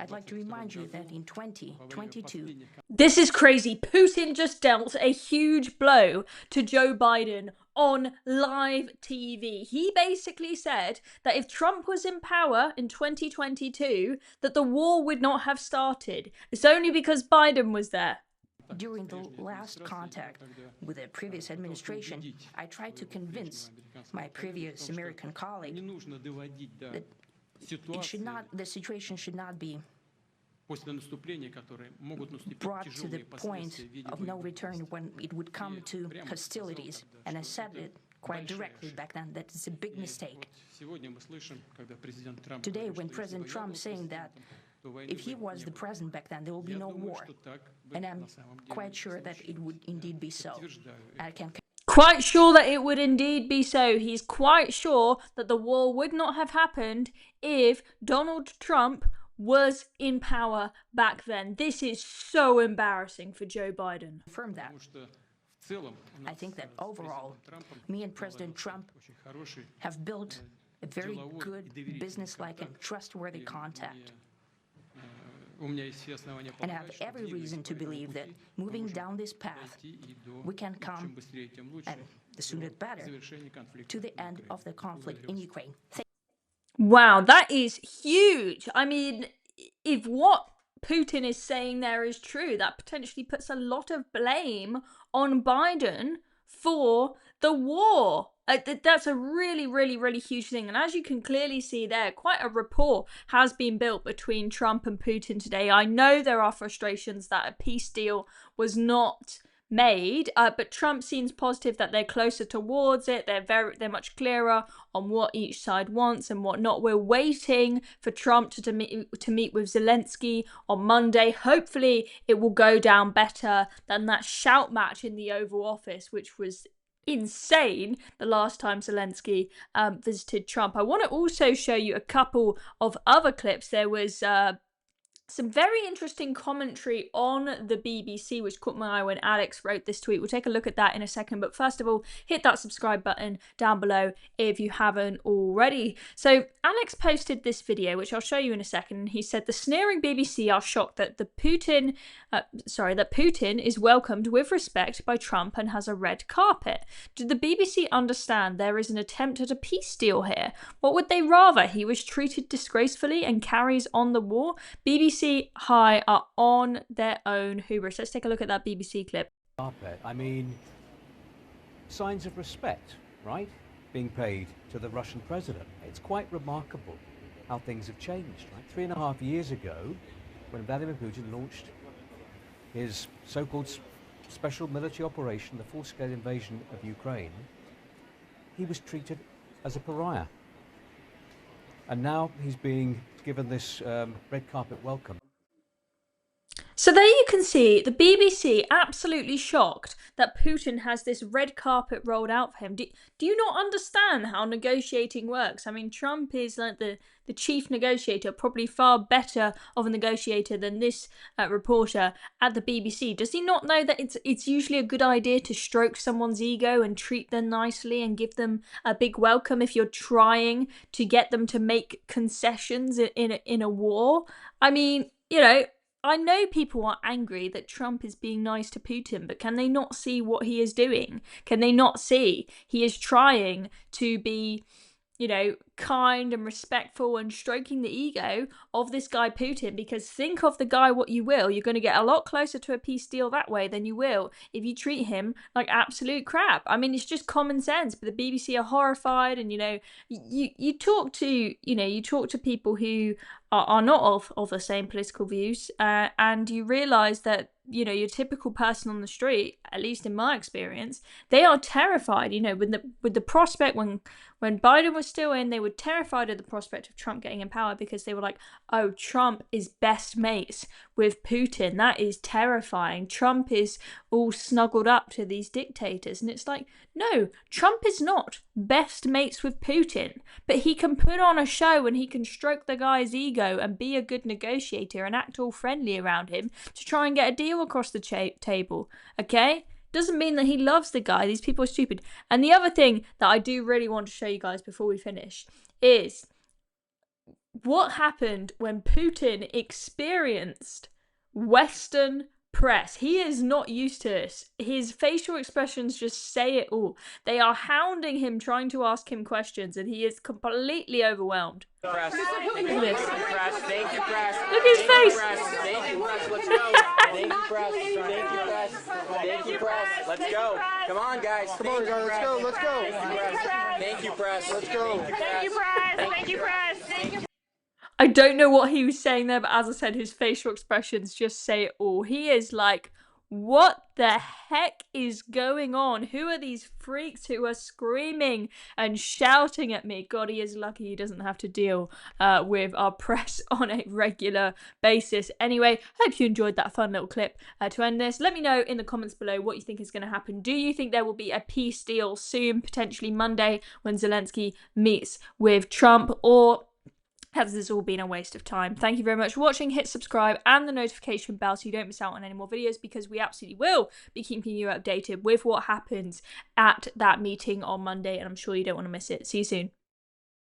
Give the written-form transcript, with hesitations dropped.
I'd like to remind you that in 2022, This is crazy. Putin just dealt a huge blow to Joe Biden on live TV. He basically said that if Trump was in power in 2022, that the war would not have started. It's only because Biden was there. during the last contact with the previous administration, I tried to convince my previous American colleague that the situation should not be brought to the point of no return when it would come to hostilities. And I said it quite directly back then that it's a big mistake. Today, when President Trump is saying that if he was the president back then, there will be no war. And I'm quite sure that it would indeed be so. I can Quite sure that it would indeed be so. He's quite sure that the war would not have happened if Donald Trump was in power back then. This is so embarrassing for Joe Biden. confirm that. I think that overall, me and President Trump have built a very good, business-like and trustworthy contact. And I have every reason to believe that moving down this path, we can come, and the sooner the better, to the end of the conflict in Ukraine. Wow, that is huge. I mean, if what Putin is saying there is true, that potentially puts a lot of blame on Biden for the war. That's a really, really, really huge thing. And as you can clearly see there, quite a rapport has been built between Trump and Putin today. I know there are frustrations that a peace deal was not made, but Trump seems positive that they're closer towards it. They're much clearer on what each side wants and what not. We're waiting for Trump to meet with Zelensky on Monday. Hopefully it will go down better than that shout match in the Oval Office, which was insane the last time Zelensky visited Trump. I want to also show you a couple of other clips. There was some very interesting commentary on the BBC, which caught my eye when Alex wrote this tweet. We'll take a look at that in a second. But first of all, hit that subscribe button down below if you haven't already. So Alex posted this video, which I'll show you in a second. He said the sneering BBC are shocked that Putin is welcomed with respect by Trump and has a red carpet. Did the BBC understand there is an attempt at a peace deal here? What would they rather? He was treated disgracefully and carries on the war? BBC High are on their own hubris. Let's take a look at that BBC clip. I mean, signs of respect, right? Being paid to the Russian president. It's quite remarkable how things have changed. Like 3.5 years ago, when Vladimir Putin launched his so-called special military operation, the full-scale invasion of Ukraine, he was treated as a pariah. And now he's being given this red carpet welcome. So there you can see the BBC absolutely shocked that Putin has this red carpet rolled out for him. Do you not understand how negotiating works? I mean, Trump is like the chief negotiator, probably far better of a negotiator than this reporter at the BBC. Does he not know that it's usually a good idea to stroke someone's ego and treat them nicely and give them a big welcome if you're trying to get them to make concessions in a war? I mean, you know, I know people are angry that Trump is being nice to Putin, but can they not see what he is doing? Can they not see he is trying to be, you know, kind and respectful and stroking the ego of this guy Putin? Because think of the guy what you will, you're going to get a lot closer to a peace deal that way than you will if you treat him like absolute crap. I mean, it's just common sense, but the BBC are horrified. And you know, you talk to people who are not of the same political views, and you realise that, you know, your typical person on the street, at least in my experience, they are terrified. You know, with the prospect when Biden was still in, they were terrified of the prospect of Trump getting in power because they were like, oh, Trump is best mates with Putin. That is terrifying. Trump is all snuggled up to these dictators. And it's like, no, Trump is not best mates with Putin, but he can put on a show and he can stroke the guy's ego and be a good negotiator and act all friendly around him to try and get a deal across the table. Okay? Doesn't mean that he loves the guy. These people are stupid. And the other thing that I do really want to show you guys before we finish is what happened when Putin experienced Western press. He is not used to this. His facial expressions just say it all. They are hounding him, trying to ask him questions, and he is completely overwhelmed. Press. Look at this. Thank you, press. Look at his face. Thank you, press. Let's go. Thank you, press. Thank you, press. Thank you, press. Let's go. Come on, guys. Come on, guys. Let's go. Let's go. Thank you, press. Let's go. Thank you, press. Thank you, press. Thank you. I don't know what he was saying there, but as I said, his facial expressions just say it all. He is like, what the heck is going on? Who are these freaks who are screaming and shouting at me? God, he is lucky he doesn't have to deal with our press on a regular basis. Anyway, hope you enjoyed that fun little clip to end this. Let me know in the comments below what you think is going to happen. Do you think there will be a peace deal soon, potentially Monday, when Zelensky meets with Trump, or has this all been a waste of time? Thank you very much for watching. Hit subscribe and the notification bell so you don't miss out on any more videos, because we absolutely will be keeping you updated with what happens at that meeting on Monday, and I'm sure you don't want to miss it. See you soon.